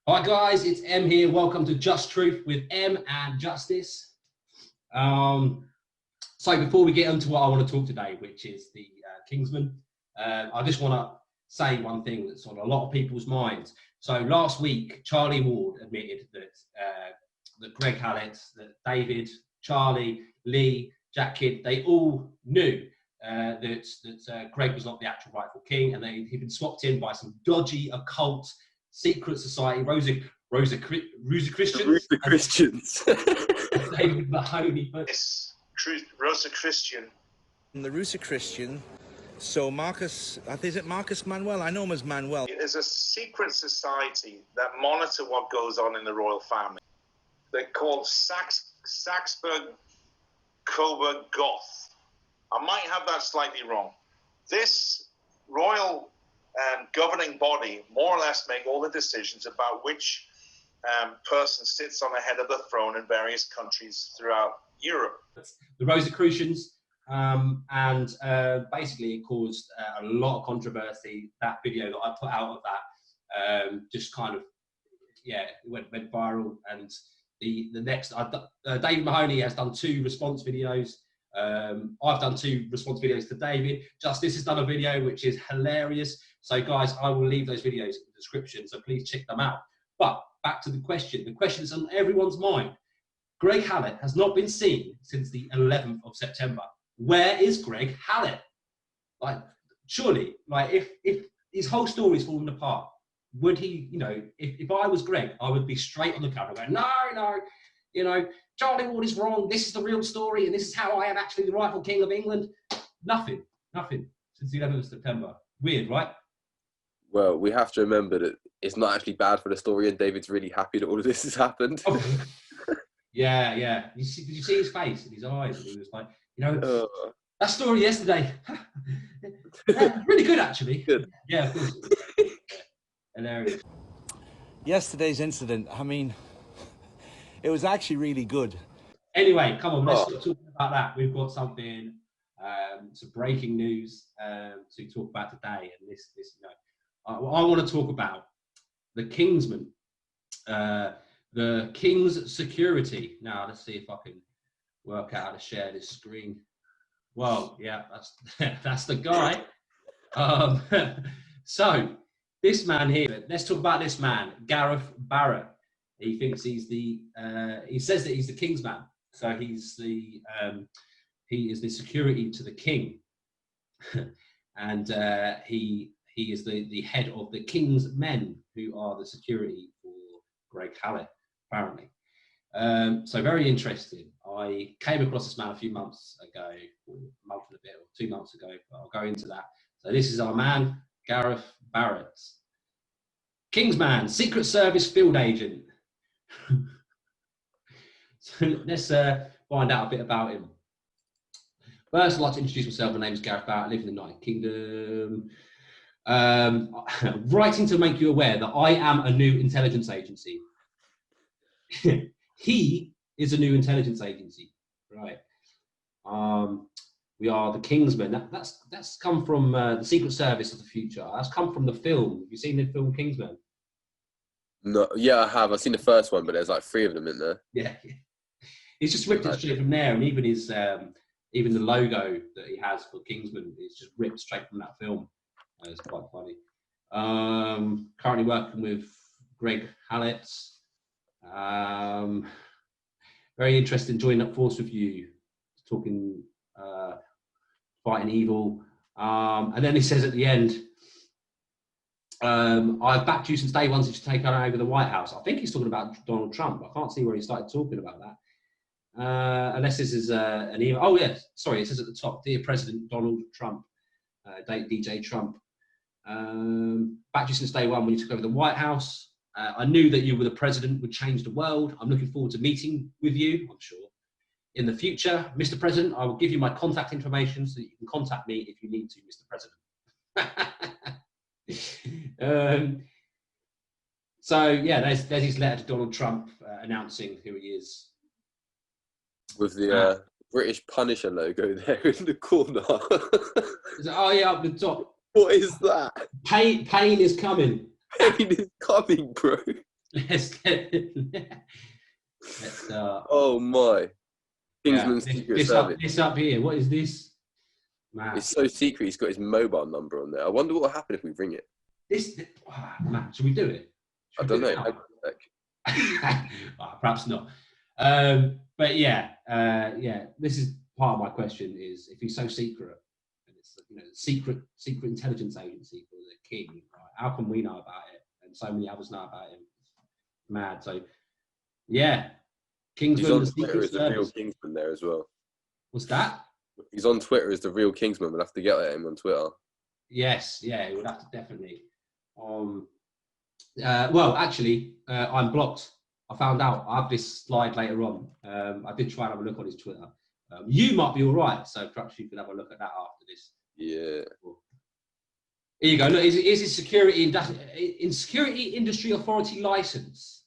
Hi guys, it's M here. Welcome to Just Truth with M and Justice. So before we get into what I want to talk today, which is the Kingsman, I just want to say one thing that's on a lot of people's minds. So last week, Charlie Ward admitted that Greg Hallett, that David, Charlie, Lee, Jack Kidd, they all knew that Greg was not the actual rightful king, and he'd been swapped in by some dodgy occult secret society, Rosicrucians. David Mahoney. Yes, Rosicrucian. The Rosicrucian. So Marcus, is it Marcus Manuel? I know him as Manuel. There's a secret society that monitor what goes on in the royal family. They're called Saxburg Coburg Goth. I might have that slightly wrong. This royal governing body more or less make all the decisions about which person sits on the head of the throne in various countries throughout Europe. The Rosicrucians, and basically it caused a lot of controversy. That video that I put out of that just kind of, it went viral. And the next, David Mahoney has done 2 response videos. I've done 2 response videos to David. Justice has done a video which is hilarious. So guys, I will leave those videos in the description, so please check them out. But back to the question. The question is on everyone's mind. Greg Hallett has not been seen since the 11th of September. Where is Greg Hallett? Like, surely, like if his whole story is falling apart, would he, if I was Greg, I would be straight on the camera going, no, Charlie Ward is wrong. This is the real story, and this is how I am actually the rightful king of England. Nothing since the 11th of September. Weird, right? Well, we have to remember that it's not actually bad for the story, and David's really happy that all of this has happened. Oh. Yeah. Did you see his face and his eyes? And he was like, that story yesterday, really good actually. Good. Yeah, of course. Hilarious. Yesterday's incident, it was actually really good. Anyway, come on, let's start talking about that. We've got something, some breaking news to talk about today, and this, I want to talk about the Kingsman, the King's security. Now, let's see if I can work out how to share this screen. Well, yeah, that's the guy. So this man here, let's talk about this man, Gareth Barrett. He thinks he's he says that he's the King's man. So he is the security to the king. And he is the head of the King's men, who are the security for Greg Hallett, apparently. So very interesting. I came across this man a few months ago, or a month and a bit, or 2 months ago, but I'll go into that. So this is our man, Gareth Barrett. Kingsman, Secret Service field agent. So let's find out a bit about him. First, I'd like to introduce myself. My name is Gareth Barrett. I live in the United Kingdom. Writing to make you aware that I am a new intelligence agency. He is a new intelligence agency, right? We are the Kingsmen. That's come from the Secret Service of the future. That's come from the film. Have you seen the film Kingsman? No, yeah, I have. I've seen the first one, but there's like 3 of them in there. Yeah. He's just ripped it straight from there, and even his even the logo that he has for Kingsman is just ripped straight from that film. It's quite funny. Currently working with Greg Hallett. Very interested in joining up force with you, talking, fighting evil. And then he says at the end, I've backed you since day one since you take over the White House. I think he's talking about Donald Trump. I can't see where he started talking about that. Unless this is an email. Oh, yeah, sorry, it says at the top, Dear President Donald Trump, DJ Trump. Backed you since day one when you took over the White House. I knew that you were the president would change the world. I'm looking forward to meeting with you, I'm sure, in the future. Mr. President, I will give you my contact information so that you can contact me if you need to, Mr. President. So, yeah, there's his letter to Donald Trump announcing who he is. With the British Punisher logo there in the corner. Oh, yeah, up the top. What is that? Pain is coming. Pain is coming, bro. let's Oh my. Kingsman's Secret Service. This up here. What is this? Man. It's so secret. He's got his mobile number on there. I wonder what will happen if we ring it. Man, should we do it? I don't know. Perhaps not. But yeah. This is part of my question: is if he's so secret, and it's secret intelligence agency for the king, right? How can we know about it, and so many others know about him? It's mad. So yeah, Kingsman. He's on Twitter as the real Kingsman there as well. What's that? He's on Twitter as the real Kingsman. We'll have to get at him on Twitter. Yes, yeah, he would have to definitely. Well, actually, I'm blocked. I found out. I have this slide later on. I did try and have a look on his Twitter. You might be all right, so perhaps you can have a look at that after this. Yeah. Here you go. Look, is his security industry authority license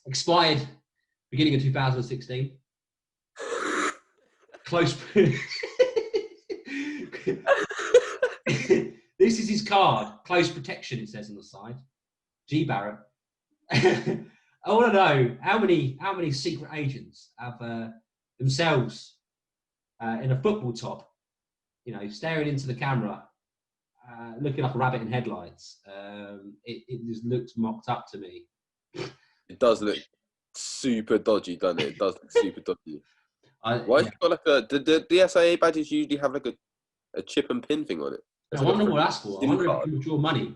expired beginning of 2016? Close. This is his card. Close protection, it says on the side. G. Barrett. I want to know how many secret agents have themselves in a football top, staring into the camera, looking like a rabbit in headlights. It just looks mocked up to me. It does look super dodgy, doesn't it? It does look super dodgy. Why has it got like the SIA badges usually have like a chip and pin thing on it? I wonder what that's for. I wonder if you withdraw money.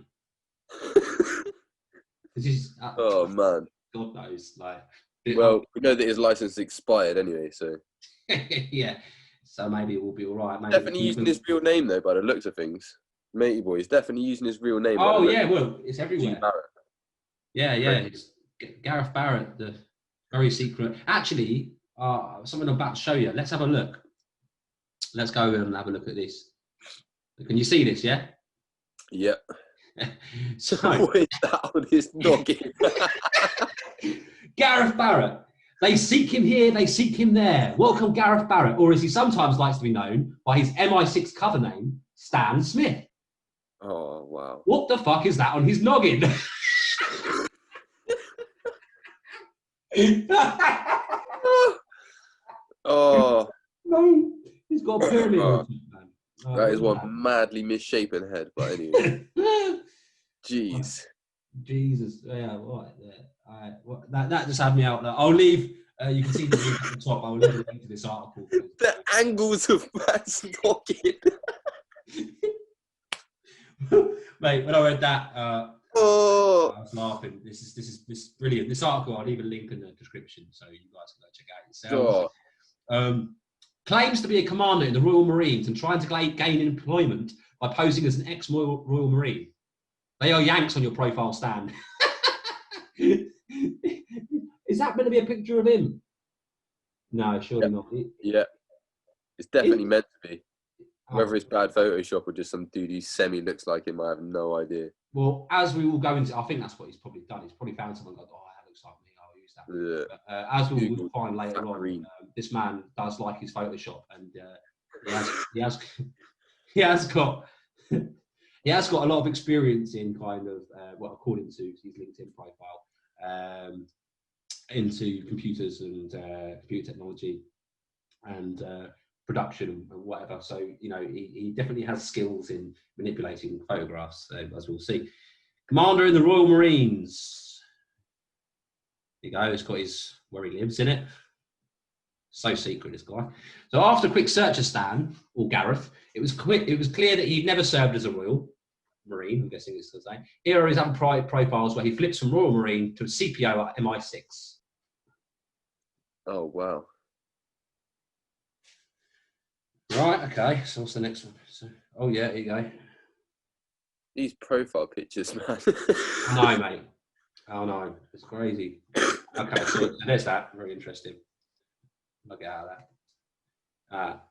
Oh man. God knows. Well, we know that his license expired anyway, so. Yeah. So maybe it will be all right. Maybe definitely using his real name though, by the looks of things. Matey boy, he's definitely using his real name. Oh yeah, well, it's everywhere. Yeah. Right. It's Gareth Barrett, the very secret. Actually, something I'm about to show you. Let's have a look. Let's go and have a look at this. Can you see this? Yeah. Yep. So what is that on his noggin? Gareth Barrett. They seek him here, they seek him there. Welcome, Gareth Barrett, or as he sometimes likes to be known by his MI6 cover name, Stan Smith. Oh wow! What the fuck is that on his noggin? Oh no, he's got a pyramid. Oh. That is one madly misshapen head, but anyway. Jeez. Jesus, yeah, what? Yeah. That just had me out. I'll leave. You can see the link at the top. I'll leave a link to this article. The angles of man's noggin. Mate, when I read that, I was laughing. This is brilliant. This article, I'll leave a link in the description so you guys can go check it out yourselves. Oh. Claims to be a commander in the Royal Marines and trying to gain employment by posing as an ex-Royal Marine. They are Yanks on your profile, Stan. Is that going to be a picture of him? No, surely not. Yeah. It's definitely meant to be. Whether it's bad Photoshop or just some dude who semi-looks like him, I have no idea. Well, as we will go into, I think that's what he's probably done. He's probably found someone and gone, that looks like me, I'll use that. Yeah. But, as we will find later on, this man does like his Photoshop, and he has got a lot of experience in kind of according to his LinkedIn profile, into computers and computer technology and production and whatever. So he definitely has skills in manipulating photographs, as we'll see. Commander in the Royal Marines. There you go. It's got where he lives in it. So secret, this guy. So after a quick search of Stan or Gareth, it was clear that he'd never served as a Royal Marine. I'm guessing it's to say. Here are his other profiles where he flips from Royal Marine to a CPO at MI6. Oh wow. Right. Okay. So what's the next one? Oh yeah, here you go. These profile pictures, man. I know, mate. Oh no, it's crazy. Okay, so there's that. Very interesting. Look out of that.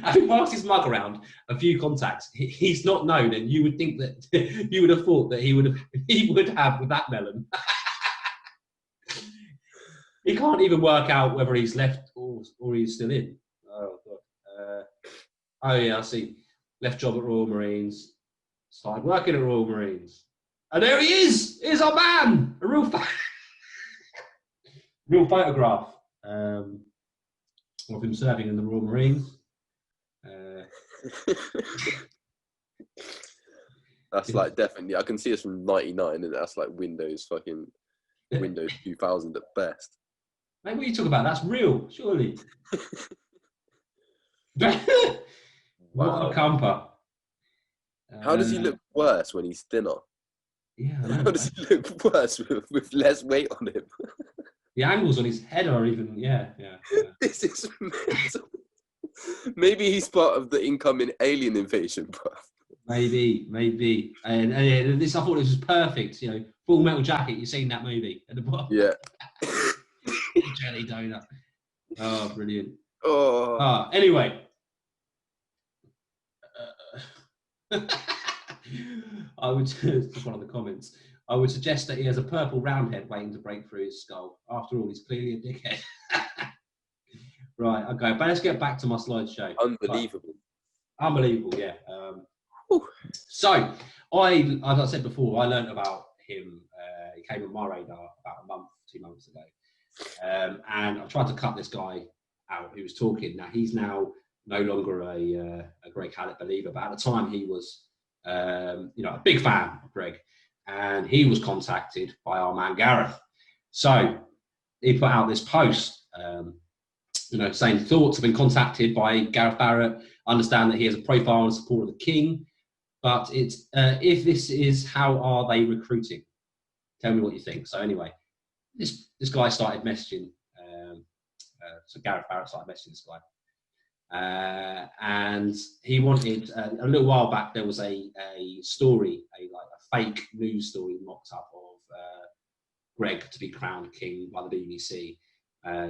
Having passed his mug around a few contacts, he's not known, and you would think that you would have thought that he would have with that melon. He can't even work out whether he's left or he's still in. Oh god. Oh yeah, I see. Left job at Royal Marines. Started working at Royal Marines. And there he is. Here's our man. A real photograph of him serving in the Royal Marines. That's like definitely. I can see us from '99, and that's like Windows 2000 at best. Mate, what are you talking about? That's real, surely. What a camper. How does he look worse when he's thinner? Yeah, I know. How does he look worse with less weight on him? The angles on his head are even, yeah. This is mental. Maybe he's part of the incoming alien invasion, bro. Maybe. And this, I thought this was perfect. You know, Full Metal Jacket. You've seen that movie at the bottom. Yeah. Jelly donut. Oh, brilliant. Oh. Anyway. I would just one of the comments. I would suggest that he has a purple round head waiting to break through his skull. After all, he's clearly a dickhead. Right, okay, but let's get back to my slideshow. Unbelievable. Right. Unbelievable, yeah. So, as I said before, I learned about him. He came on my radar about 2 months ago. And I tried to cut this guy out who was talking. Now, he's now no longer a Greg Hallett believer, but at the time he was, a big fan of Greg. And he was contacted by our man Gareth. So he put out this post, saying thoughts have been contacted by Gareth Barrett. Understand that he has a profile in support of the king, but it's if this is, how are they recruiting? Tell me what you think. So anyway, this guy started messaging. So Gareth Barrett started messaging this guy. And he wanted, a little while back, there was a story, a fake news story mocked up of Greg to be crowned king by the BBC.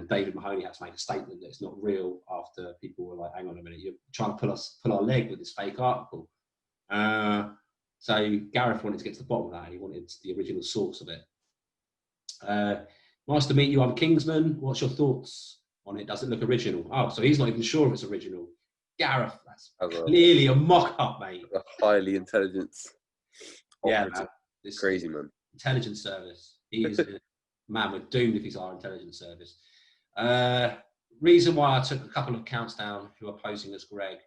David Mahoney had to make a statement that it's not real after people were like, hang on a minute, you're trying to pull our leg with this fake article. So Gareth wanted to get to the bottom of that, and he wanted the original source of it. Nice to meet you, I'm Kingsman. What's your thoughts on it? Does it look original? Oh, so he's not even sure if it's original. Gareth, that's clearly a mock-up, mate. A highly intelligence. Yeah, man. This crazy man. Intelligence service. He is man, we're doomed if he's our intelligence service. Reason why I took a couple of accounts down who are posing as Greg.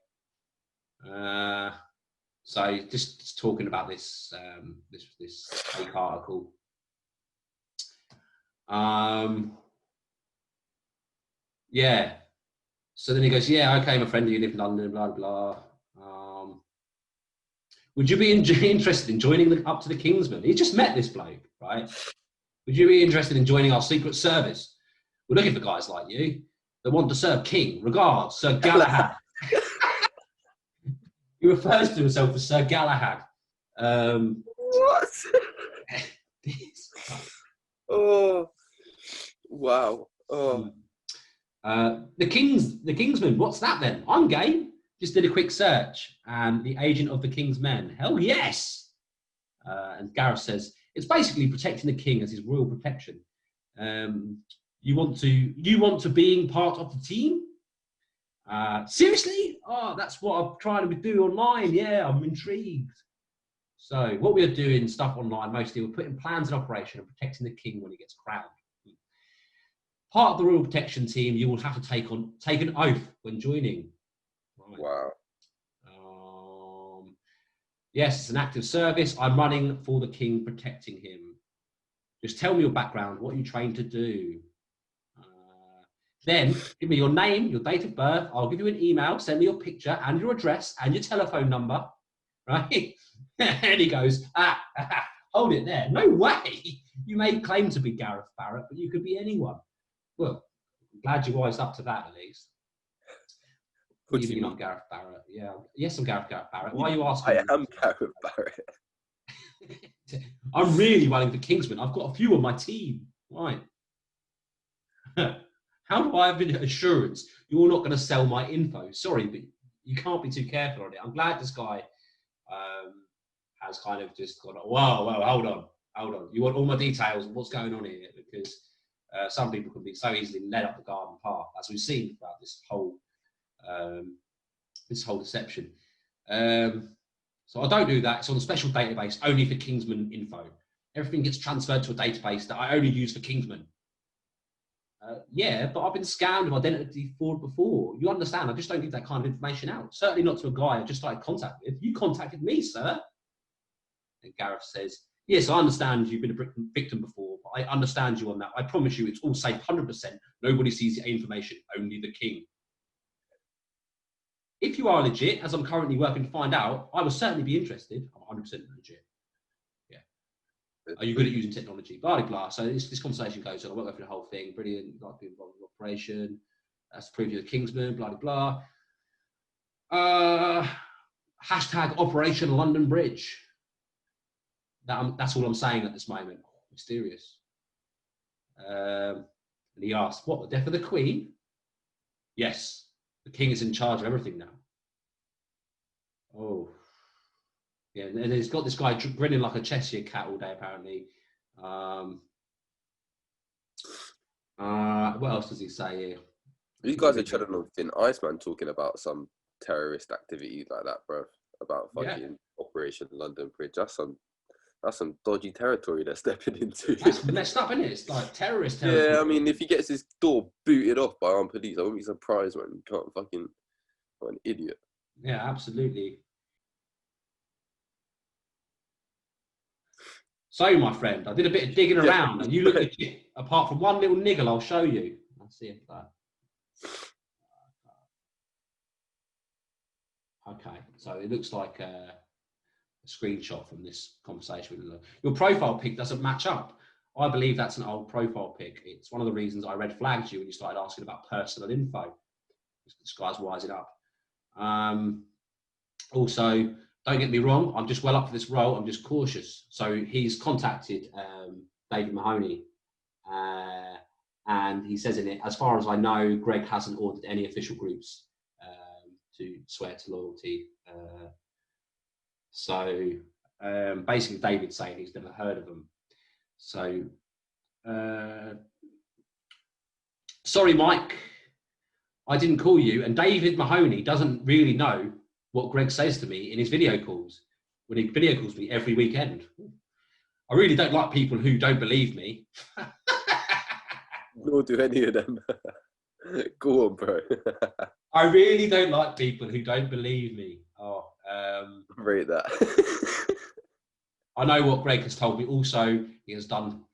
So just talking about this this fake article. Yeah. So then he goes, yeah, okay, my friend, you live in London, blah, blah. Would you be interested in joining up to the Kingsman? He just met this bloke, right? Would you be interested in joining our secret service? We're looking for guys like you that want to serve King. Regards, Sir Galahad. He refers to himself as Sir Galahad. What? Oh, wow. Oh. The Kingsman, what's that then? I'm game. Just did a quick search, and the agent of the King's Men. Hell yes. And Gareth says it's basically protecting the king as his royal protection. You want to being part of the team? Seriously? Oh, that's what I'm trying to do online. Yeah, I'm intrigued. So what we are doing stuff online mostly, we're putting plans in operation and protecting the king when he gets crowned. Part of the royal protection team, you will have to take an oath when joining. Right. Wow. Yes, it's an active service. I'm running for the king, protecting him. Just tell me your background, what you trained to do. Then give me your name, your date of birth. I'll give you an email, send me your picture and your address and your telephone number. Right? And he goes, hold it there. No way. You may claim to be Gareth Barrett, but you could be anyone. Well, I'm glad you wised up to that at least. What do you mean I'm Gareth Barrett? Yeah. Yes, I'm Gareth Barrett. Why are you asking? I am Gareth Barrett. I'm really running for Kingsman. I've got a few on my team. Right. How do I have assurance you're not going to sell my info? Sorry, but you can't be too careful on it. I'm glad this guy has kind of just gone, whoa, hold on. You want all my details and what's going on here? Because some people can be so easily led up the garden path, as we've seen throughout this whole deception. So I don't do that. It's on a special database only for Kingsman info. Everything gets transferred to a database that I only use for Kingsman. Yeah, but I've been scammed with identity fraud before. You understand? I just don't give that kind of information out. Certainly not to a guy I just started contact with. You contacted me, sir. And Gareth says, yes, I understand you've been a victim before, but I understand you on that. I promise you it's all safe 100%. Nobody sees the information, only the king. If you are legit, as I'm currently working to find out, I would certainly be interested. I'm 100% legit. Yeah. Are you good at using technology? Blah, blah, blah. So this conversation goes on. I won't go through the whole thing. Brilliant. Like being involved in the operation. That's the preview of Kingsman, blah, blah, blah. Hashtag Operation London Bridge. That's all I'm saying at this moment. Mysterious. And he asked, what, the death of the Queen? Yes. The king is in charge of everything now. Oh. Yeah, and he's got this guy grinning like a Cheshire cat all day, apparently. What else does he say here? You guys are treading on thin ice, man, talking about some terrorist activity like that, bro. About fucking Operation London Bridge. That's some dodgy territory they're stepping into. That's messed up, isn't it? It's like terrorist territory. Yeah, I mean, if he gets his door booted off by armed police, I wouldn't be surprised, man. You can't fucking... What an idiot. Yeah, absolutely. So, my friend, I did a bit of digging around, and you look at it. Apart from one little niggle, I'll show you. Let's see if that... Okay, so it looks like... a screenshot from this conversation with your profile pic doesn't match up. I believe that's an old profile pic. It's one of the reasons I red flagged you when you started asking about personal info. This guy's wising up. Also, don't get me wrong, I'm just well up for this role. I'm just cautious. So he's contacted David Mahoney, and he says in it, as far as I know, Greg hasn't ordered any official groups to swear to loyalty. So basically David's saying he's never heard of them. So, sorry, Mike, I didn't call you. And David Mahoney doesn't really know what Greg says to me in his video calls, when he video calls me every weekend. I really don't like people who don't believe me. Nor do any of them. Go on, bro. I really don't like people who don't believe me. Oh, rate that. I know what Greg has told me. Also, he has done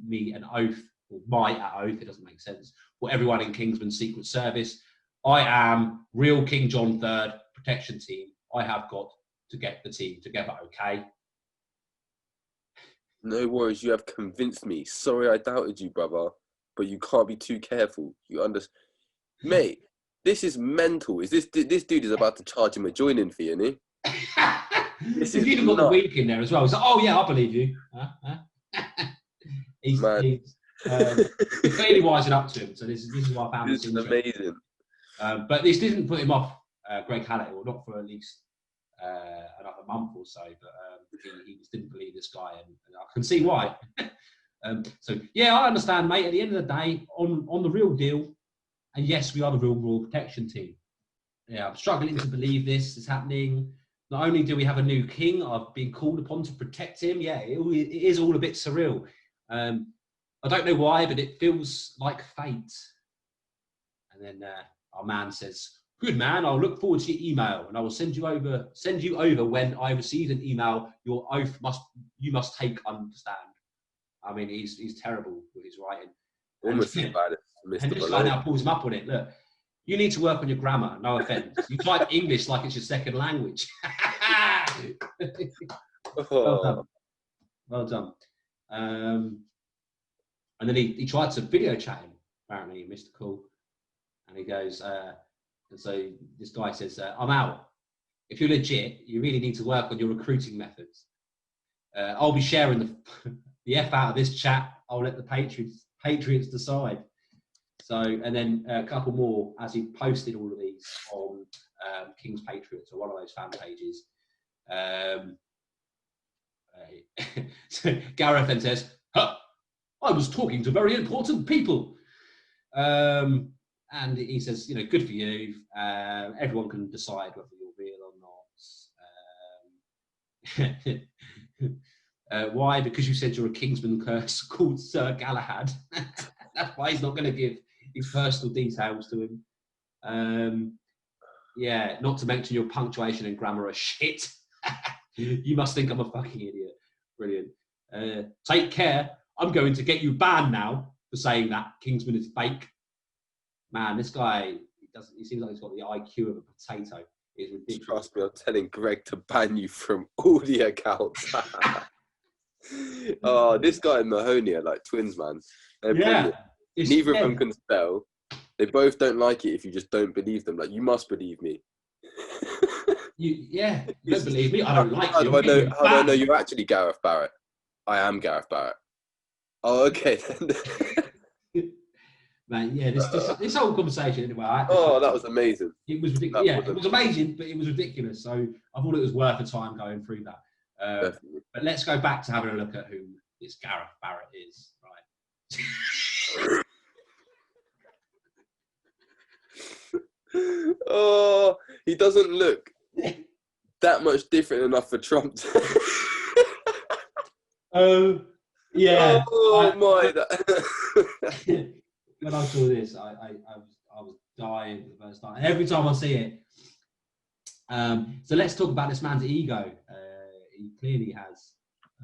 me an oath, or my oath. It doesn't make sense. For everyone in Kingsman Secret Service, I am real King John III protection team. I have got to get the team together. Okay. No worries. You have convinced me. Sorry, I doubted you, brother. But you can't be too careful. You understand, mate? This is mental. This dude is about to charge him a joining fee, isn't he? He's even got the wink in there as well. He's like, oh yeah, I believe you. He's clearly wising up to him. So this is why I found this amazing. But this didn't put him off Greg Hallett, or not for at least another month or so. But he just didn't believe this guy, and I can see why. So yeah, I understand, mate. At the end of the day, on the real deal. And yes, we are the real Royal Protection Team. Yeah, I'm struggling to believe this is happening. Not only do we have a new king, I've been called upon to protect him. Yeah, it is all a bit surreal. I don't know why, but it feels like fate. And then our man says, good man, I'll look forward to your email, and I will send you over when I receive an email. Your oath you must take, understand. I mean, he's terrible with his writing. Almost as bad as Mr. And this guy now pulls him up on it. Look, you need to work on your grammar. No offense. You type English like it's your second language. Well done. And then he tried to video chat him. Apparently, he missed the call. And he goes, and so this guy says, I'm out. If you're legit, you really need to work on your recruiting methods. I'll be sharing the F out of this chat. I'll let the Patriots decide. So, and then a couple more as he posted all of these on King's Patriots, or one of those fan pages. So Gareth then says, huh, I was talking to very important people. And he says, good for you. Everyone can decide whether you're real or not. Why? Because you said you're a Kingsman curse called Sir Galahad. That's why he's not going to give his personal details to him. Yeah, not to mention your punctuation and grammar are shit. You must think I'm a fucking idiot. Brilliant. Take care. I'm going to get you banned now for saying that Kingsman is fake. Man, this guy, he seems like he's got the IQ of a potato. It's ridiculous. Trust me, I'm telling Greg to ban you from all the accounts. Oh, this guy and Mahoney are like twins, man. They're brilliant. Neither of them can spell. They both don't like it if you just don't believe them. Like, you must believe me. You don't believe me? I don't like you. How do I know you're actually Gareth Barrett? I am Gareth Barrett. Oh, okay then. Man, yeah, this whole conversation anyway. That was amazing. It was ridiculous. Yeah, it was amazing, but it was ridiculous. So I thought it was worth the time going through that. But let's go back to having a look at who this Gareth Barrett is. Right. Oh, he doesn't look that much different enough for Trump. Yeah. Oh my! When I saw this, I was dying for the first time. Every time I see it. So let's talk about this man's ego. He clearly has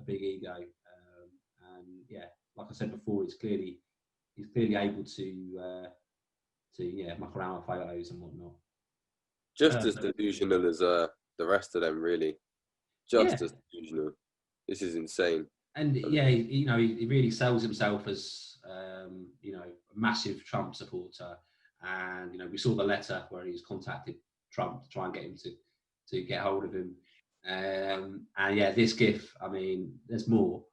a big ego, and yeah, like I said before, he's clearly able to muck around with photos and whatnot. Just as delusional as the rest of them, really. Just as delusional. This is insane. And yeah, he really sells himself as a massive Trump supporter. And we saw the letter where he's contacted Trump to try and get him to get hold of him. And yeah, this GIF. I mean, there's more.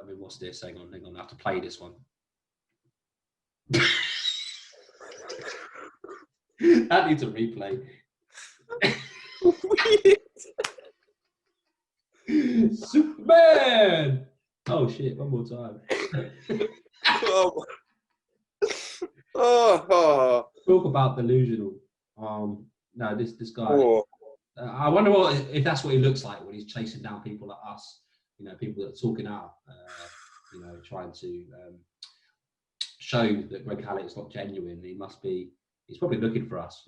I mean, what's this? Hang on. I have to play this one. That needs a replay. Superman! Oh shit! One more time. Talk about delusional. No, this guy. Oh. I wonder if that's what he looks like when he's chasing down people like us. People that are talking out. Trying to show that Greg Hallett is not genuine. He's probably looking for us.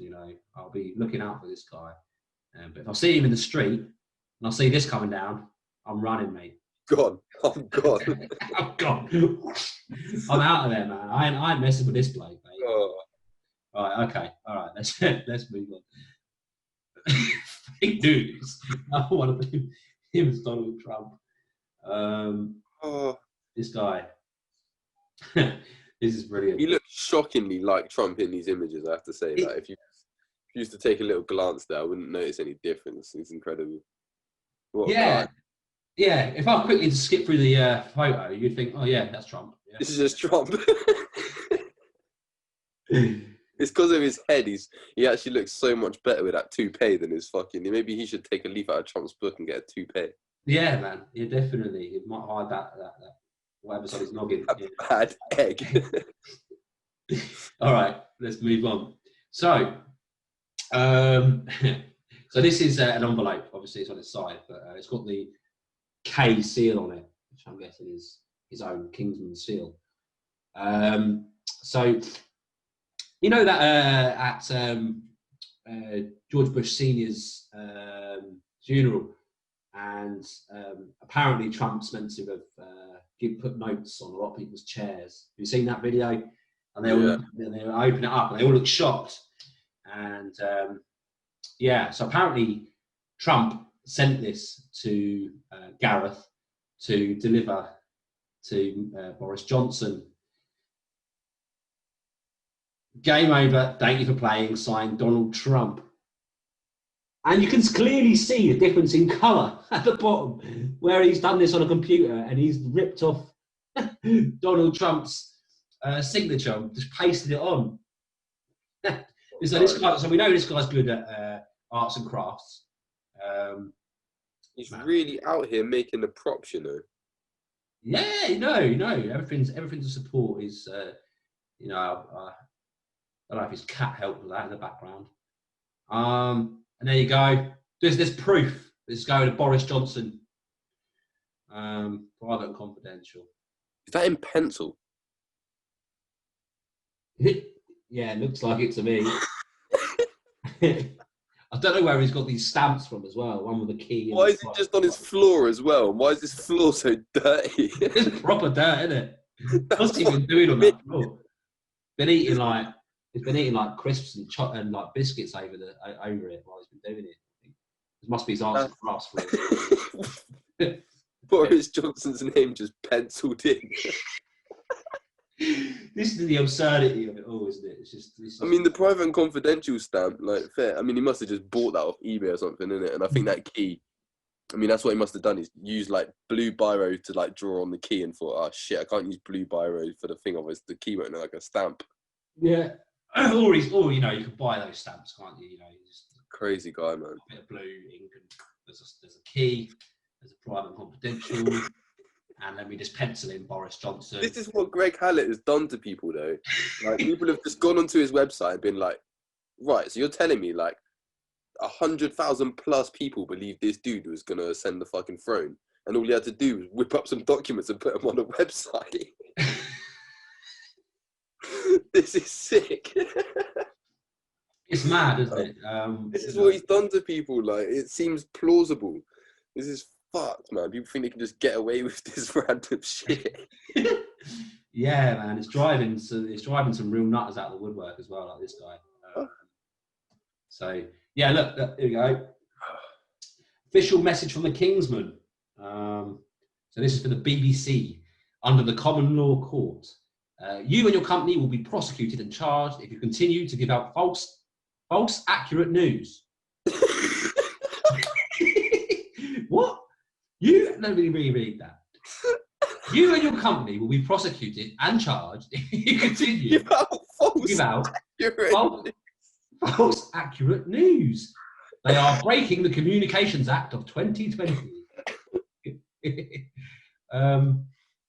I'll be looking out for this guy. But if I see him in the street and I see this coming down, I'm running, mate. I'm gone. I'm gone. I'm out of there, man. I ain't messing with this bloke, mate. Oh. All right, okay. All right, let's move on. Fake news. I want to be him as Donald Trump. This guy. This is brilliant. He looks shockingly like Trump in these images, I have to say. Like, if you used to take a little glance there, I wouldn't notice any difference. It's incredible. Yeah. If I quickly just skip through the photo, you'd think, oh yeah, that's Trump. Yeah. This is just Trump. It's because of his head. He actually looks so much better with that toupee than his fucking. Maybe he should take a leaf out of Trump's book and get a toupee. Yeah, man. Yeah, definitely. It might hide that whatever's on his noggin. Bad egg. All right, let's move on. So, so this is an envelope. Obviously, it's on its side, but it's got the K seal on it, which I'm guessing is his own Kingsman seal. So, that at George Bush Sr.'s funeral, and apparently Trump's meant to have put notes on a lot of people's chairs. Have you seen that video? And they open it up and they all look shocked. And so apparently Trump sent this to Gareth to deliver to Boris Johnson. Game over. Thank you for playing. Signed, Donald Trump. And you can clearly see the difference in colour at the bottom, where he's done this on a computer and he's ripped off Donald Trump's signature, just pasted it on. So we know this guy's good at arts and crafts. He's really out here making the props, Yeah, no, everything's to support his. I don't know if his cat helped with that in the background. And there you go. There's proof This is going to Boris Johnson. Private and confidential. Is that in pencil? Yeah, it looks like it to me. I don't know where he's got these stamps from as well. One with a key. Why is it just on his floor as well? Why is this floor so dirty? It's proper dirt, isn't it? What's he been doing on that floor? He's been eating like crisps and like biscuits over it while he's been doing it. It must be his arts and crafts floor. Boris Johnson's name just penciled in. This is the absurdity of it all, isn't it? It's just. I mean, the private and confidential stamp, like, fair. I mean, he must have just bought that off eBay or something, innit? And I think that key, I mean, that's what he must have done, is use like blue biro to like draw on the key and thought, oh shit, I can't use blue biro for the thing, otherwise the key won't look like a stamp. Yeah. Or you know, you can buy those stamps, can't you? You know, just crazy guy, man. A bit of blue ink, and there's a key, there's a private and confidential. And let me just pencil in Boris Johnson. This is what Greg Hallett has done to people, though. Like, people have just gone onto his website and been like, right, so you're telling me, like, 100,000 plus people believe this dude was going to ascend the fucking throne, and all he had to do was whip up some documents and put them on a website. This is sick. It's mad, isn't it? This is what he's done to people. Like, it seems plausible. This is fucked, man. People think they can just get away with this random shit. Yeah, man, it's driving some real nutters out of the woodwork as well, like this guy. So yeah, look, here we go. Official message from the Kingsman. So this is for the BBC. Under the common law court, you and your company will be prosecuted and charged if you continue to give out false, accurate news. What? Let me reread that. You and your company will be prosecuted and charged if you continue to give out false, accurate news. They are breaking the Communications Act of 2020.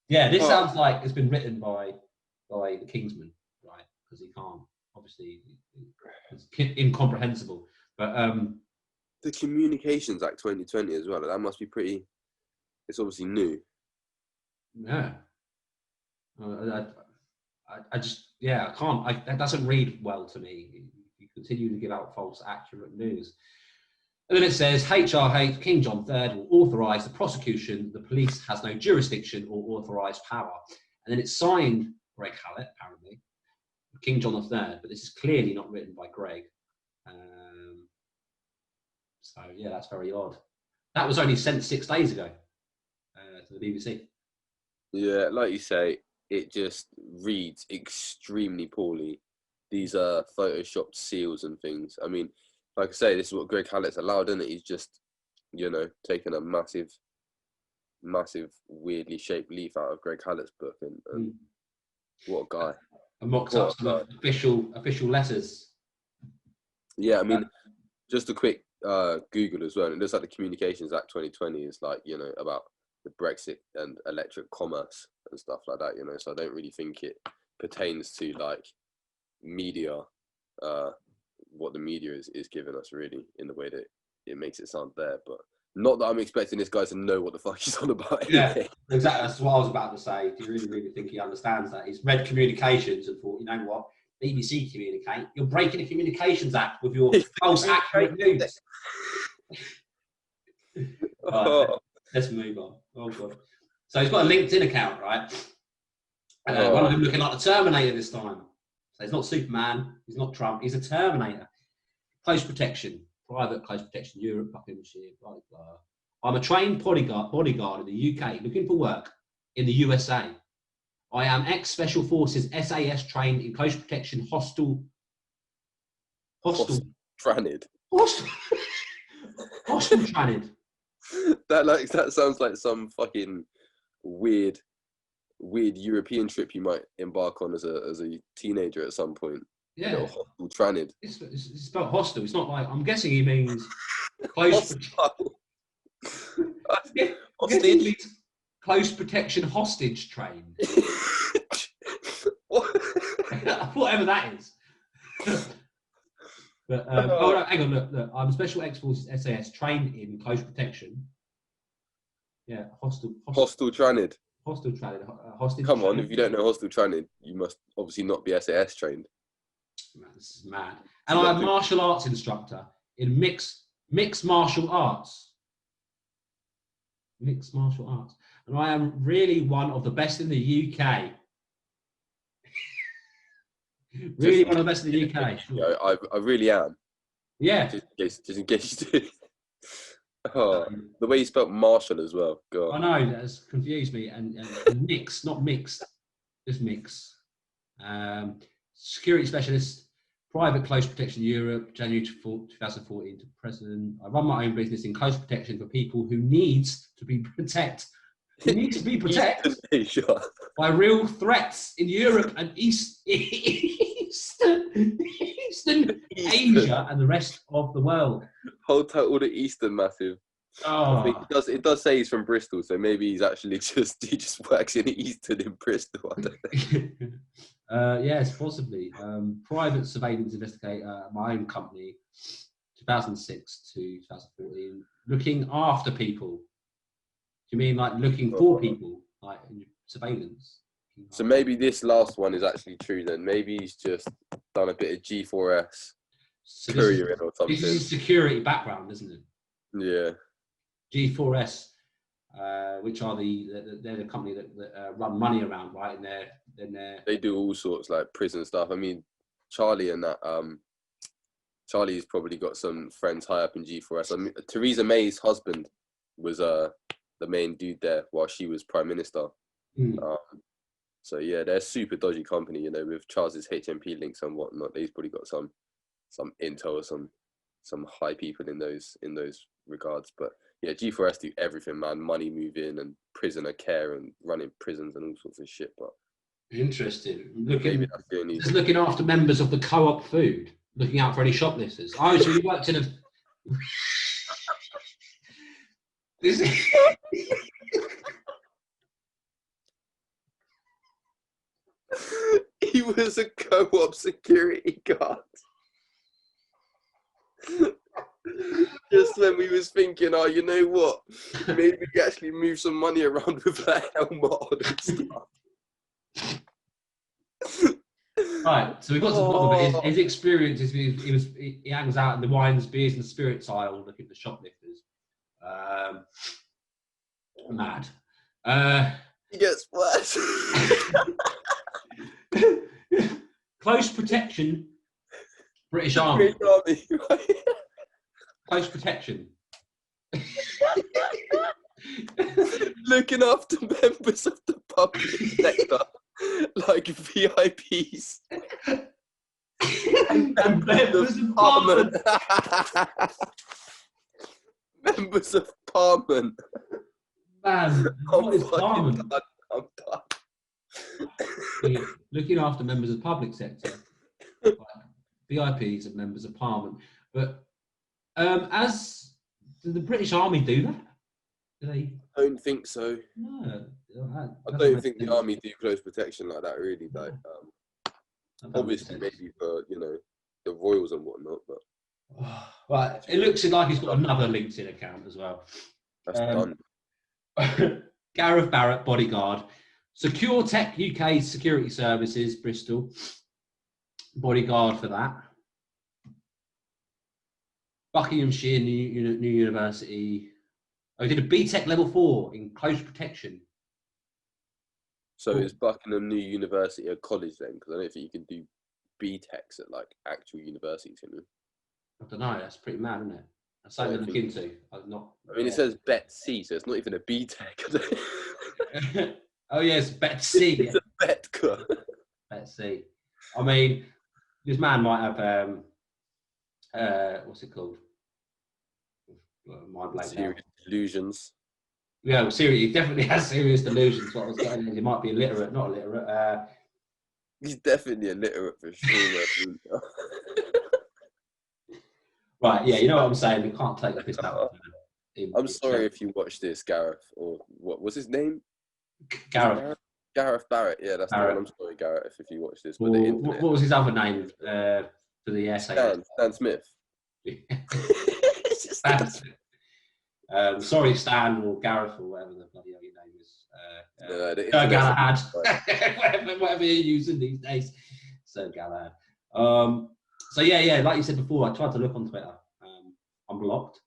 Yeah, this sounds like it's been written by the Kingsman, right? Because he can't, obviously, it's incomprehensible. But the Communications Act 2020 as well. That must be pretty. It's obviously new. Yeah. I just, yeah, I can't. That doesn't read well to me. You continue to give out false, accurate news. And then it says, HRH, King John III will authorise the prosecution. The police has no jurisdiction or authorised power. And then it's signed Greg Hallett, apparently, King John III, but this is clearly not written by Greg. So, yeah, that's very odd. That was only sent 6 days ago to the BBC. Yeah, like you say, it just reads extremely poorly. These are photoshopped seals and things. I mean, like I say, this is what Greg Hallett's allowed, isn't it? He's just, you know, taken a massive, weirdly shaped leaf out of Greg Hallett's book, and what a guy. And mocked up some official letters. Yeah, I mean, just a quick Google as well. And it looks like the Communications Act 2020 is like, you know, about the Brexit and electric commerce and stuff like that, you know. So I don't really think it pertains to like media, what the media is giving us really, in the way that it makes it sound there. But not that I'm expecting this guy to know what the fuck he's on about anyway. Yeah, exactly. That's what I was about to say. Do you really think he understands that? He's read communications and thought, you know what? BBC communicate. You're breaking the Communications Act with your false, accurate news. Right, let's move on. Oh God. So he's got a LinkedIn account, right? One of them looking like the Terminator this time. So he's not Superman. He's not Trump. He's a Terminator. Close protection, private close protection, Europe, Buckinghamshire, blah blah. I'm a trained bodyguard in the UK, looking for work in the USA. I am ex-Special Forces SAS trained in close protection hostile trained. Hostile trained. That sounds like some fucking weird European trip you might embark on as a teenager at some point. Yeah. Hostile trained. It's spelled hostile. It's not like, I'm guessing he means close. Hostage. Close protection hostage trained. Whatever that is. But oh no, hang on, look. I'm Special X Forces SAS trained in close protection. Yeah, hostile trained. Hostile trained. Hostage. Come on, trained. if you don't know hostile trained, you must obviously not be SAS trained. Man, this is mad. And I'm a martial arts instructor in mixed martial arts. Mixed martial arts. And I am really one of the best in the UK. Really one of the best in the UK. Yeah, I really am. Yeah. Just in case you do. Oh, the way you spelled martial as well. God. I know, that's confused me. And mix, not mixed, just mix. Security specialist, private close protection Europe, January 2014 to present. I run my own business in close protection for people who need to be protected. Who need to be protected by real threats in Europe and Eastern Asia and the rest of the world. Hold tight, all the Eastern massive. Oh. I think it does say he's from Bristol, so maybe he's actually he just works in Eastern in Bristol. I don't know. Yes, possibly. Private surveillance investigator, my own company, 2006 to 2014, looking after people. Do you mean like looking for people, like in surveillance? So maybe this last one is actually true then. Maybe he's just done a bit of G4S couriering or something. This is security background, isn't it? Yeah. G4S, which are they're the company that run money around, right? And they do all sorts like prison stuff. I mean, Charlie and that Charlie's probably got some friends high up in G4S. I mean, Theresa May's husband was the main dude there while she was prime minister. So yeah, they're a super dodgy company, you know, with Charles's HMP links and whatnot. They've probably got some intel or some high people in those regards. But yeah, G4S do everything, man. Money moving and prisoner care and running prisons and all sorts of shit. But interesting. Just looking after members of the co-op food, looking out for any shoplifters. Oh, so you worked in a. He was a co-op security guard. Just when we was thinking, oh, you know what? Maybe we can actually move some money around with that helmet on and stuff. Right, so we've got to the bottom of it. His experience is he hangs out in the wines, beers, and spirits aisle looking for shoplifters. Mad. He gets worse. Close protection, British Army. Close protection. Looking after members of the public sector, like VIPs. and members of Parliament. Members of Parliament. Man, what is Parliament? I'm done. Looking after members of the public sector, like VIPs and members of Parliament. But as did the British Army do that? Do they? I don't think so. No, I don't think the army do close protection like that, really. Though, obviously, maybe for the royals and whatnot. But right, it looks like he's got another LinkedIn account as well. That's done. Gareth Barrett, bodyguard. Secure Tech UK Security Services, Bristol. Bodyguard for that. Buckinghamshire New University. Oh, he did a BTEC level 4 in close protection. So is Buckingham New University a college then? Because I don't think you can do BTECs at like actual universities, can you? I don't know. That's pretty mad, isn't it? That's something to look into. I mean, it says Bet C, so it's not even a BTEC. Oh yes, Bet C. It's a Bet. Bet C. I mean, this man might have what's it called? Mind blank. Serious delusions. Yeah, well, he definitely has serious delusions. What I was getting at, he might be illiterate, not illiterate. He's definitely illiterate for sure. Right, yeah, you know what I'm saying. We can't take the piss out of him. I'm sorry if you watch this, Gareth, or what was his name? Gareth. Gareth Barrett. Yeah, that's Barrett. the one. I'm sorry, Gareth, if you watch this. But what was his other name? for the essay. Stan Smith. Sorry, Stan or Gareth or whatever the bloody hell your name is. Galahad. whatever you're using these days. So Galahad. So yeah, like you said before, I tried to look on Twitter. I'm blocked.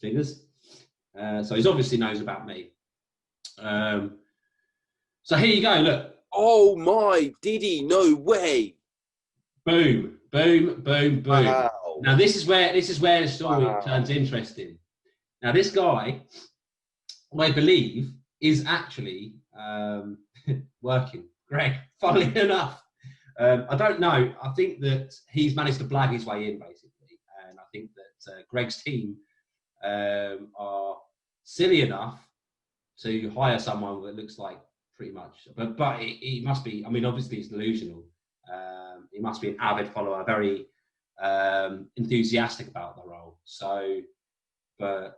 Figures. So he obviously knows about me. So here you go. Look. Oh my! Did he? No way! Boom! Boom! Boom! Boom! Wow. Now this is where the story turns interesting. Now this guy, I believe, is actually working. Greg, funnily enough. I don't know. I think that he's managed to blag his way in, basically. And I think that Greg's team are silly enough to hire someone that looks like pretty much. But he must be, I mean, obviously he's delusional. He must be an avid follower, very enthusiastic about the role. So, but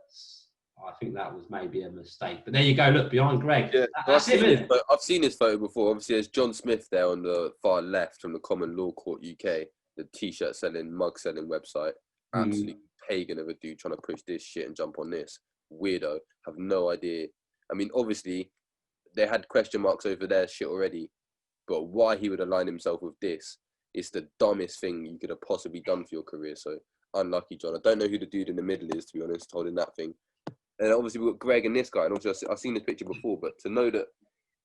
I think that was maybe a mistake. But there you go. Look, behind Greg. Yeah, I've seen his photo before. Obviously, there's John Smith there on the far left from the Common Law Court UK, the t-shirt selling, mug selling website. Absolutely pagan of a dude trying to push this shit and jump on this. Weirdo. Have no idea. I mean, obviously, they had question marks over their shit already, but why he would align himself with this is the dumbest thing you could have possibly done for your career. So unlucky, John. I don't know who the dude in the middle is, to be honest, holding that thing. And obviously we've got Greg and this guy, and also I've seen this picture before, but to know that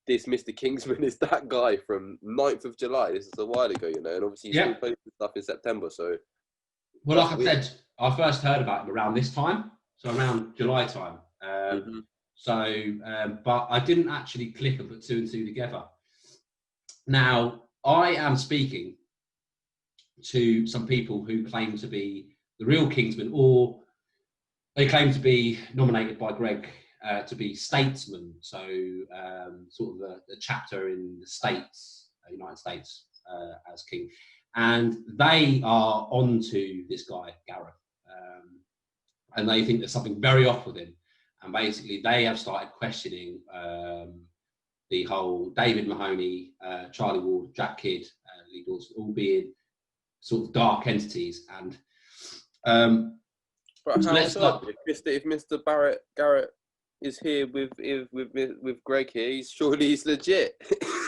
this Mr. Kingsman is that guy from 9th of July, this is a while ago, you know, and obviously he's still posting stuff in September, so... Well, like I said, I first heard about him around this time, so around July time. But I didn't actually click and put two and two together. Now, I am speaking to some people who claim to be the real Kingsman, or they claim to be nominated by Greg to be statesman, so sort of the chapter in the States, United States, as king. And they are on to this guy, Gareth, and they think there's something very off with him. And basically, they have started questioning the whole David Mahoney, Charlie Ward, Jack Kidd, Lee Dawson, all being sort of dark entities. And but if Mr. Garrett is here with Greg here, he's legit.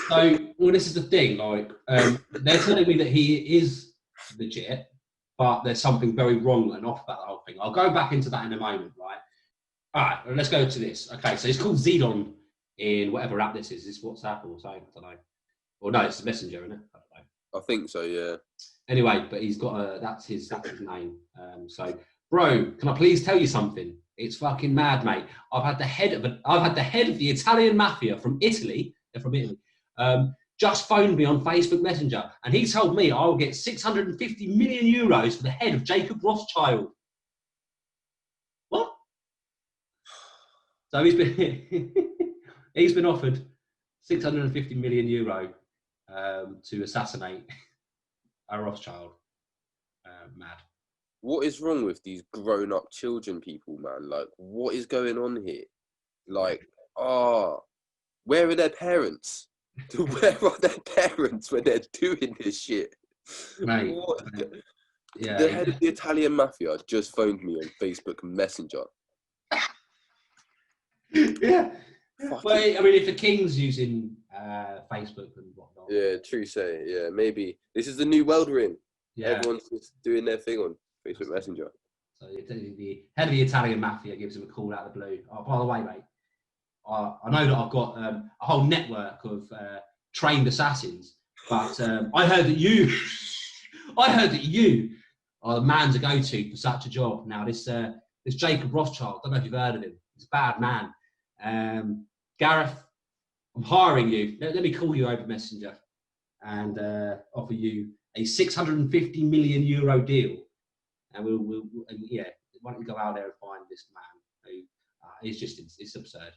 So, well, this is the thing. Like, they're telling me that he is legit, but there's something very wrong and off about the whole thing. I'll go back into that in a moment, right? All right, let's go to this. Okay, so it's called Zedon in whatever app this is. Is this WhatsApp or something? I don't know. Or no, it's Messenger, isn't it? I don't know. I think so, yeah. Anyway, but he's got that's his name. So, bro, can I please tell you something? It's fucking mad, mate. I've had the head of the Italian mafia from Italy. They're from Italy. Just phoned me on Facebook Messenger, and he told me I will get 650 million euros for the head of Jacob Rothschild. What? So he's been offered 650 million euro to assassinate a Rothschild. Mad. What is wrong with these grown-up children, people, man? Like, what is going on here? Like, where are their parents? Where are their parents when they're doing this shit? Mate, yeah. The head of the Italian mafia just phoned me on Facebook Messenger. Yeah. Well, I mean, if the king's using Facebook and whatnot. Yeah, true say. Yeah, maybe. This is the new world we're in. Yeah. Everyone's just doing their thing on Facebook Messenger. So the head of the Italian mafia gives him a call out of the blue. Oh, by the way, mate, I know that I've got a whole network of trained assassins, but I heard that you are the man to go to for such a job. Now, this Jacob Rothschild, I don't know if you've heard of him. He's a bad man. Gareth, I'm hiring you. Let me call you over Messenger and offer you a 650 million euro deal. And we'll why don't you go out there and find this man who it's absurd.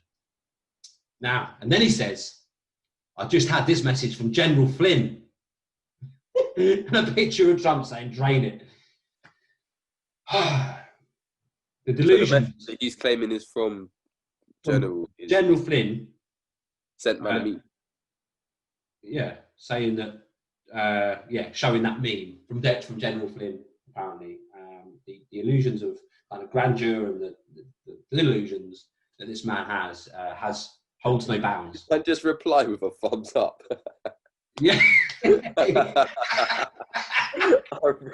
Now, and then he says, I just had this message from General Flynn. And a picture of Trump saying, drain it. The delusion. So the message that he's claiming is from General Flynn. Sent man to me. Yeah, saying that showing that meme from General Flynn, apparently. The illusions of kind of grandeur and the illusions that this man holds no bounds. And just reply with a thumbs up. Yeah. I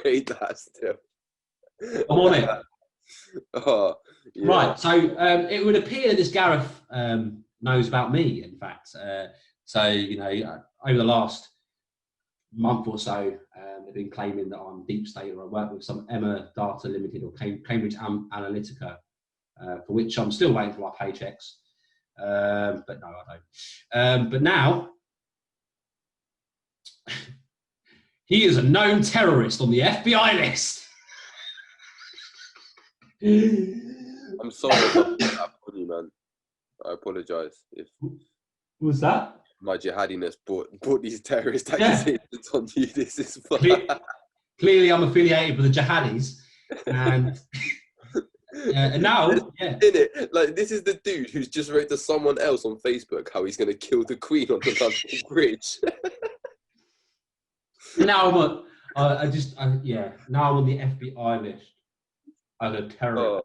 read that still. I'm on it. Oh, yeah. Right, so it would appear this Gareth knows about me, in fact. So, you know, over the last month or so, they've been claiming that I'm deep state, or I work with some Emma Data Limited or Cambridge Analytica, for which I'm still waiting for my paychecks. But no, I don't. But now, he is a known terrorist on the FBI list. I'm sorry about that, funny, man. I apologise if What's that? my jihadiness brought these terrorist accusations on you. This is fun. Clearly, I'm affiliated with the jihadis, and now, yeah. In it, like, this is the dude who's just wrote to someone else on Facebook how he's going to kill the Queen on the London Bridge. Now now I'm on the FBI list as a terrorist. Oh.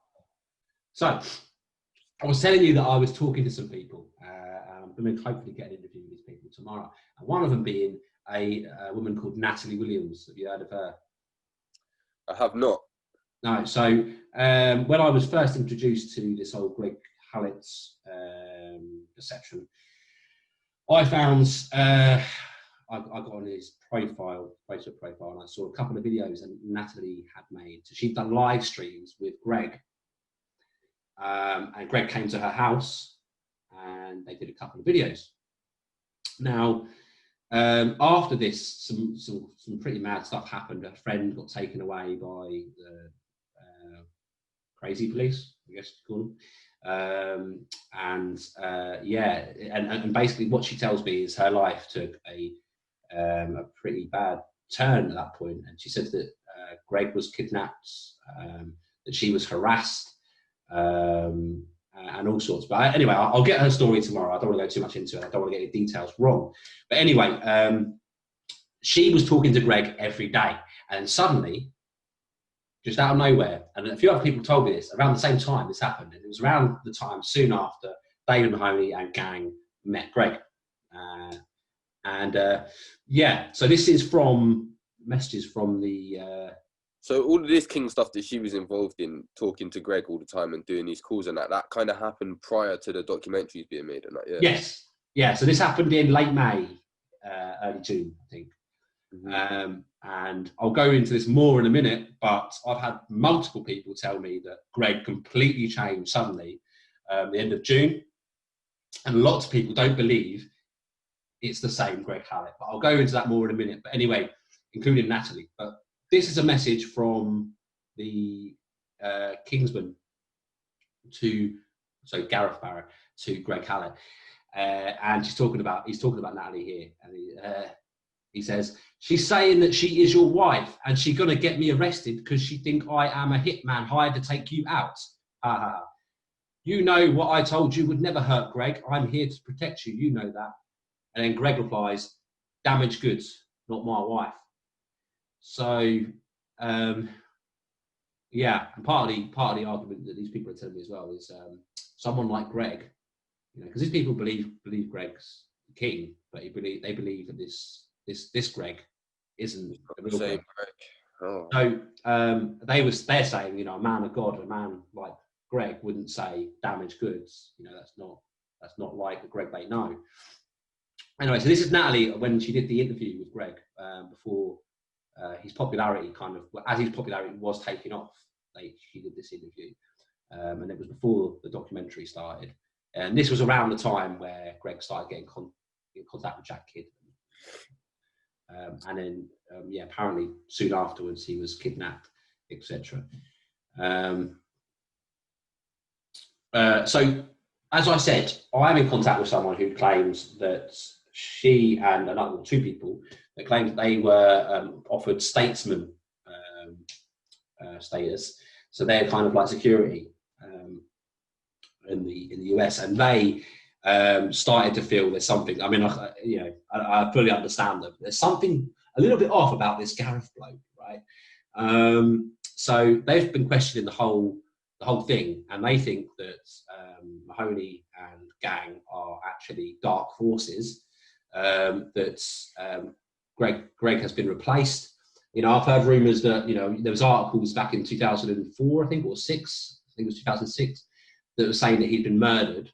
So, I was telling you that I was talking to some people. I'm going to hopefully get an interview with these people tomorrow. And one of them being a woman called Natalie Williams. Have you heard of her? I have not. No. So, when I was first introduced to this old Greg Hallett's perception, I found I got on his Facebook profile, and I saw a couple of videos that Natalie had made. So she'd done live streams with Greg, and Greg came to her house, and they did a couple of videos. Now, after this, some pretty mad stuff happened. A friend got taken away by the crazy police, I guess you call them. And basically, what she tells me is her life took a pretty bad turn at that point, and she said that Greg was kidnapped, that she was harassed, and all sorts. But anyway, I'll get her story tomorrow. I don't want to go too much into it. I don't want to get any details wrong. But anyway, she was talking to Greg every day, and suddenly, just out of nowhere, and a few other people told me this, around the same time this happened, and it was around the time soon after David Mahoney and gang met Greg. So this is from messages from the... So all of this King stuff that she was involved in, talking to Greg all the time and doing these calls and that kind of happened prior to the documentaries being made and that, yeah? Yes. Yeah, so this happened in late May, early June, I think. Mm-hmm. And I'll go into this more in a minute, but I've had multiple people tell me that Greg completely changed suddenly the end of June. And lots of people don't believe it's the same Greg Hallett. But I'll go into that more in a minute. But anyway, including Natalie. But this is a message from the Kingsman Gareth Barrett to Greg Hallett. And he's talking about Natalie here. And he says, she's saying that she is your wife and she's going to get me arrested because she think I am a hitman hired to take you out. You know what I told you would never hurt, Greg. I'm here to protect you. You know that. And then Greg replies, damaged goods, not my wife. So, and part of the argument that these people are telling me as well is someone like Greg, you know, because these people believe Greg's the king, but they believe that this Greg isn't the real Greg. Oh. So they're saying, you know, a man of God, a man like Greg wouldn't say damaged goods. You know, that's not like the Greg they know. Anyway, so this is Natalie when she did the interview with Greg before his popularity was taking off. She did this interview, and it was before the documentary started. And this was around the time where Greg started getting in contact with Jack Kidd. And then, apparently soon afterwards he was kidnapped, etc. So, as I said, I'm in contact with someone who claims that she and two people that claimed that they were offered statesman status. So they're kind of like security in the US, and they started to feel there's something. I mean, I fully understand them. There's something a little bit off about this Gareth bloke, right? So they've been questioning the whole thing, and they think that Mahoney and gang are actually dark forces. That Greg has been replaced. You know, I've heard rumours that, you know, there was articles back in 2004, I think, or 6. I think it was 2006, that were saying that he'd been murdered.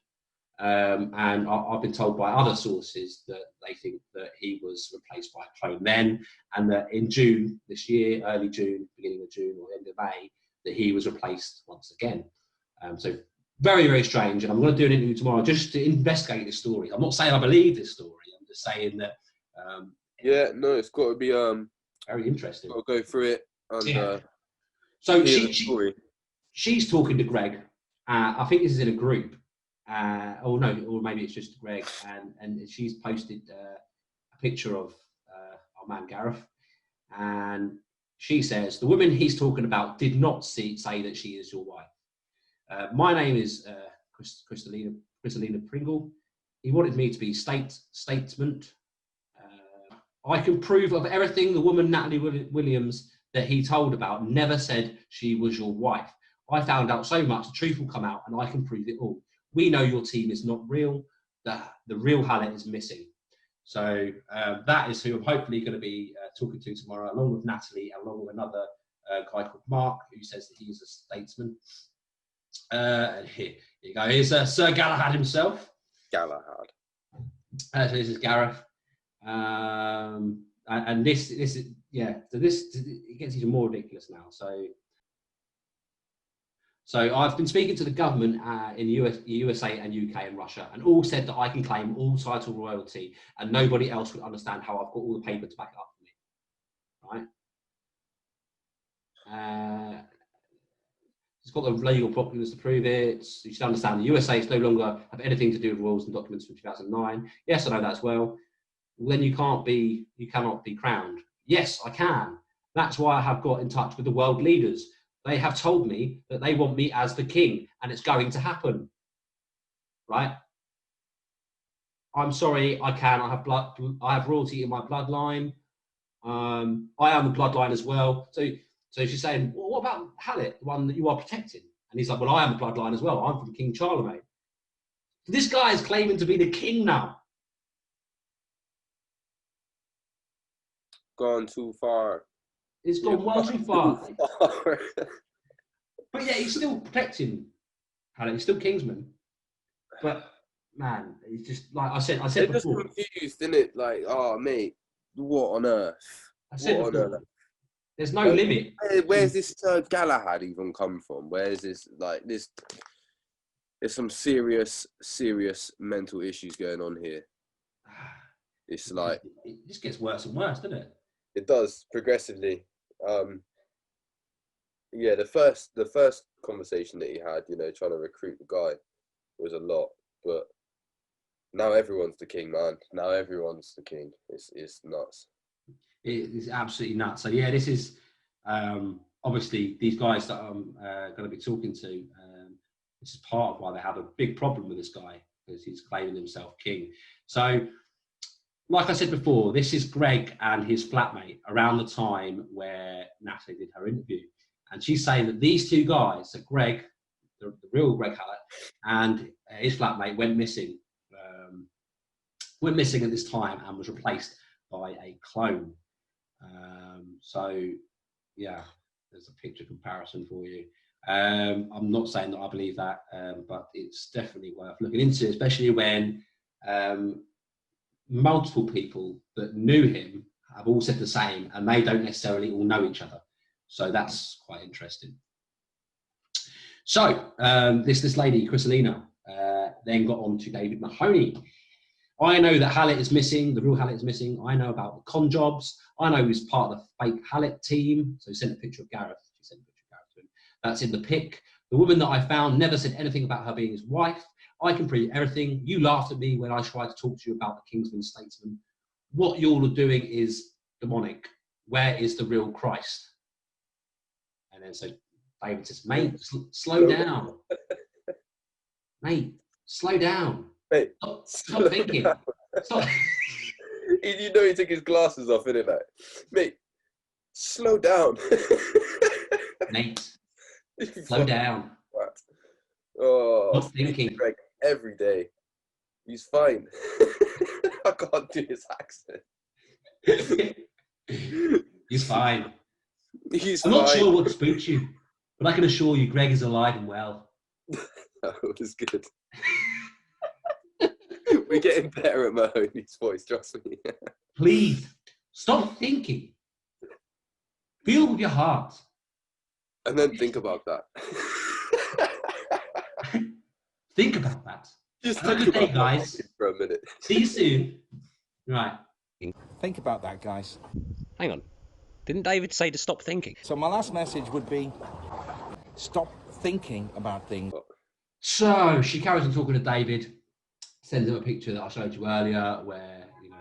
And I've been told by other sources that they think that he was replaced by a clone then, and that in June this year, early June, beginning of June or end of May, that he was replaced once again. So very, very strange. And I'm going to do an interview tomorrow just to investigate this story. I'm not saying I believe this story. I'm just saying that. Yeah, no, it's got to be very interesting. Got to go through it. And, so she's talking to Greg. I think this is in a group. Or maybe it's just Greg, and she's posted a picture of our man Gareth, and she says, the woman he's talking about did not say that she is your wife. My name is Crystalina Pringle. He wanted me to be statesman. I can prove of everything the woman Natalie Williams that he told about never said she was your wife. I found out so much, the truth will come out, and I can prove it all. We know your team is not real. The real Hallett is missing. So that is who I'm hopefully going to be talking to tomorrow, along with Natalie, along with another guy called Mark, who says that he's a statesman. Here you go. Here's Sir Galahad himself. Galahad. So this is Gareth. And this is, yeah, so this, it gets even more ridiculous now. So I've been speaking to the government in the USA and UK and Russia, and all said that I can claim all title royalty, and nobody else would understand how I've got all the paper to back it up for me. Right? It's got the legal documents to prove it. You should understand the USA no longer have anything to do with rules and documents from 2009. Yes, I know that as well. Then you cannot be crowned. Yes, I can. That's why I have got in touch with the world leaders. They have told me that they want me as the king, and it's going to happen. Right? I'm sorry, I can. I have royalty in my bloodline. I am the bloodline as well. So she's saying, well, what about Hallett, the one that you are protecting? And he's like, well, I am the bloodline as well. I'm from King Charlemagne. So this guy is claiming to be the king now. Gone too far. It's gone well too far. But yeah, he's still protecting Hallett. He's still Kingsman. But man, it's just like I said They're before. just confused, isn't it? Like, oh mate, what on earth? I said before, there's no limit. Where's this Galahad even come from? Where's this, like, this? There's some serious mental issues going on here. It's like it just gets worse and worse, doesn't it? It does, progressively. Yeah, the first conversation that he had, you know, trying to recruit the guy, was a lot. But now everyone's the king, man. Now everyone's the king. It's nuts. It's absolutely nuts. So yeah, this is obviously these guys that I'm going to be talking to. This is part of why they have a big problem with this guy, because he's claiming himself king. So, like I said before, this is Greg and his flatmate around the time where Natalie did her interview. And she's saying that these two guys, so Greg, the real Greg Hallett, and his flatmate went missing at this time and was replaced by a clone. So, yeah, there's a picture comparison for you. I'm not saying that I believe that, but it's definitely worth looking into, especially when multiple people that knew him have all said the same, and they don't necessarily all know each other. So that's quite interesting. So this lady, Crystalina, then got on to David Mahoney. I know that Hallett is missing, the real Hallett is missing. I know about the con jobs. I know he's part of the fake Hallett team. So he sent a picture of Gareth. She sent a picture of Gareth to him. That's in the pic. The woman that I found never said anything about her being his wife. I can prove everything. You laughed at me when I tried to talk to you about the Kingsman statesman. What you're doing is demonic. Where is the real Christ? And then so David says, mate, slow down. Mate, slow down. Mate, Stop thinking. Stop. You know he took his glasses off, innit? Like, mate, slow down. Mate, slow down. What? Oh, Not thinking. Greg every day. He's fine. I can't do his accent. He's fine. I'm not sure what spooked you, but I can assure you Greg is alive and well. That was good. We're getting better at Mahoney's voice, trust me. Please, stop thinking. Feel with your heart. And then think about that. Think about that. Just have a good day, guys. For a minute. See you soon. Right. Think about that, guys. Hang on. Didn't David say to stop thinking? So my last message would be, stop thinking about things. So she carries on talking to David, sends him a picture that I showed you earlier where, you know,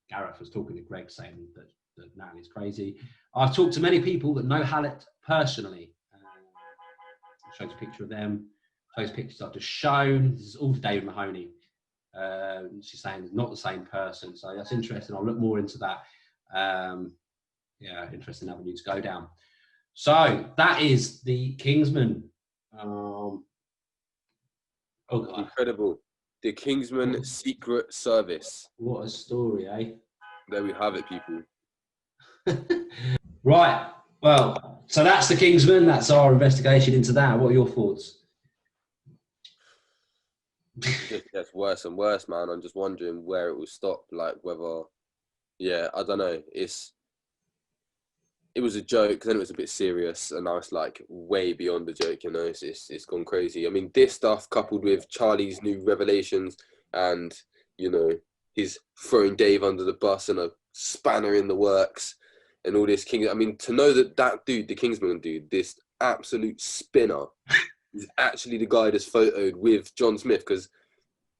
Gareth was talking to Greg saying that Natalie's crazy. I've talked to many people that know Hallett personally. Shows a picture of them. Those pictures I've just shown. This is all to David Mahoney. She's saying it's not the same person, so that's interesting. I'll look more into that. Yeah, interesting avenue to go down. So that is the Kingsman. Oh God. Incredible. The Kingsman Secret Service. What a story, eh? There we have it, people. Right. Well, so that's the Kingsman. That's our investigation into that. What are your thoughts? It just gets worse and worse, man. I'm just wondering where it will stop. Like whether, yeah, I don't know. It was a joke, then it was a bit serious, and now it's like way beyond the joke. You know, it's gone crazy. I mean, this stuff coupled with Charlie's new revelations, and you know, he's throwing Dave under the bus and a spanner in the works, and all this I mean, to know that dude, the Kingsman dude, this absolute spinner, is actually the guy that's photoed with John Smith, because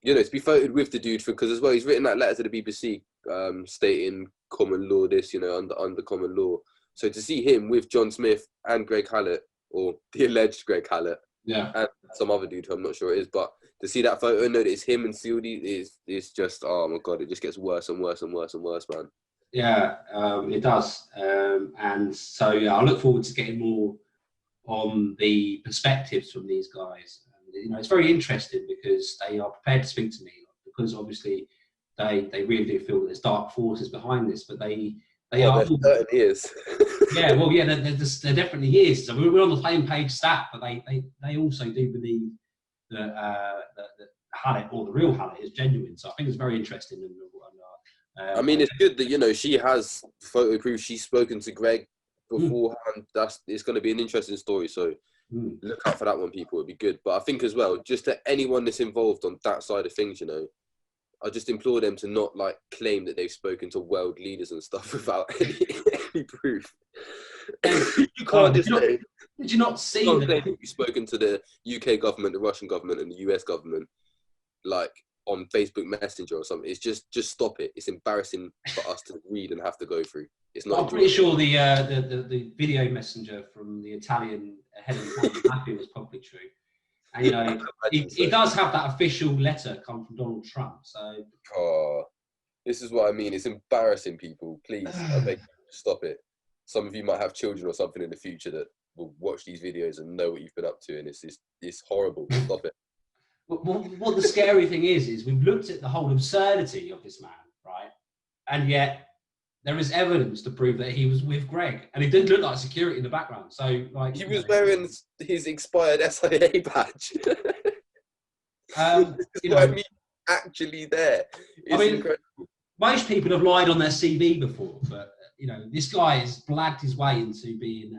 you know, to be photoed with the dude because as well, he's written that letter to the BBC stating common law this, you know, under common law. So to see him with John Smith and Greg Hallett, or the alleged Greg Hallett, yeah, and some other dude who I'm not sure it is, but to see that photo and know that it's him and Sealdy is just, oh my God, it just gets worse and worse and worse and worse, man. Yeah, it does. And so, yeah, I look forward to getting more on the perspectives from these guys. You know, it's very interesting because they are prepared to speak to me, because obviously they really do feel that there's dark forces behind this, but they are. There certainly is. Yeah, well, yeah, there definitely is. So we're on the same page stat, but they also do believe that Hallett, or the real Hallett, is genuine. So I think it's very interesting. I mean, it's good that, you know, she has photo proof. She's spoken to Greg beforehand. It's going to be an interesting story. So look out for that one, people. It'll be good. But I think as well, just to anyone that's involved on that side of things, you know, I just implore them to not like claim that they've spoken to world leaders and stuff without any proof. You can't just say. Did you not see that you've spoken to the UK government, the Russian government, and the US government, like on Facebook Messenger or something? It's just stop it. It's embarrassing for us to read and have to go through. It's not. I'm pretty sure the video messenger from the Italian head of the mafia was probably true. And, you know, he does have that official letter come from Donald Trump. So, this is what I mean. It's embarrassing, people. Please, I beg you, stop it. Some of you might have children or something in the future that will watch these videos and know what you've been up to, and it's horrible. Stop it. What the scary thing is we've looked at the whole absurdity of this man, right? And yet there is evidence to prove that he was with Greg, and he didn't look like security in the background. So, like, he was wearing his expired SIA badge. You know, I mean, actually there. It's incredible. Most people have lied on their CV before, but you know, this guy has blagged his way into being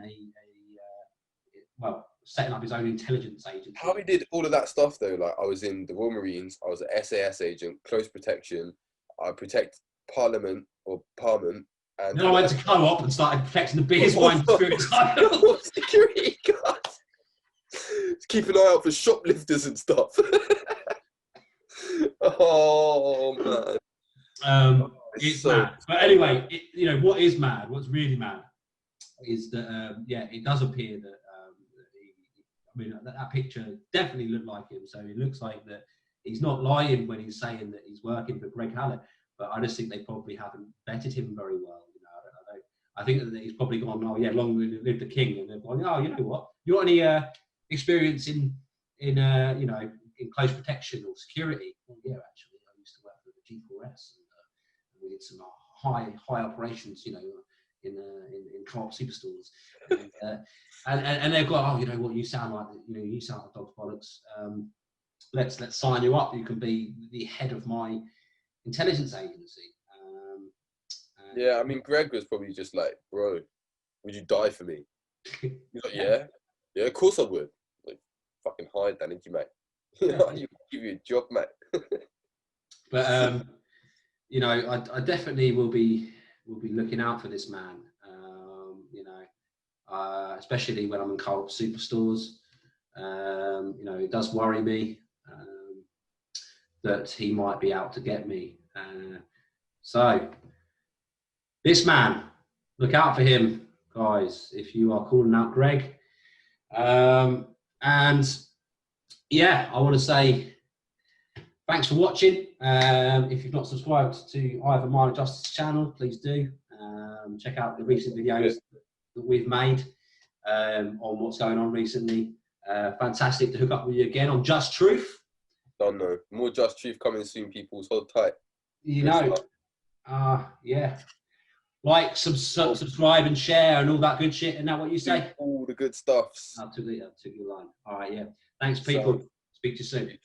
setting up his own intelligence agency. How he did all of that stuff though, like I was in the Royal Marines, I was an SAS agent, close protection, I protect Parliament, and then I went to co-op and started protecting the beers, wine, and spirits. Security guard. Keep an eye out for shoplifters and stuff. Oh man. It's so mad. But anyway, you know what is mad? What's really mad is that it does appear that that picture definitely looked like him. So it looks like that he's not lying when he's saying that he's working for Greg Hallett. but I just think they probably haven't vetted him very well. You know, I think that he's probably gone, oh yeah, long live the king, and they've gone, oh, you know what? You got any experience in you know, in close protection or security? Well, yeah, actually, I used to work for the G4S, and we did some high operations, you know, in co-op superstores, and they've got, oh, you know what, you sound like dog's bollocks. Let's sign you up. You can be the head of my intelligence agency. Yeah, I mean, Greg was probably just like, bro, would you die for me? He's like, yeah, of course I would. Like, fucking hide that, didn't you, mate? You give you a job, mate. But you know, I definitely will be looking out for this man. You know, especially when I'm in co-op superstores. You know, it does worry me that he might be out to get me. So this man, look out for him, guys, if you are calling out Greg. And yeah, I want to say thanks for watching. If you've not subscribed to either Minor Justice channel, please do. Check out the recent videos that we've made on what's going on recently. Fantastic to hook up with you again on Just Truth. Don't know. More Just Truth coming soon, people. Hold tight. You know, yeah. Like, subscribe and share and all that good shit. Isn't that what you say? All the good stuffs. I took your line. All right, yeah. Thanks, people. Speak to you soon.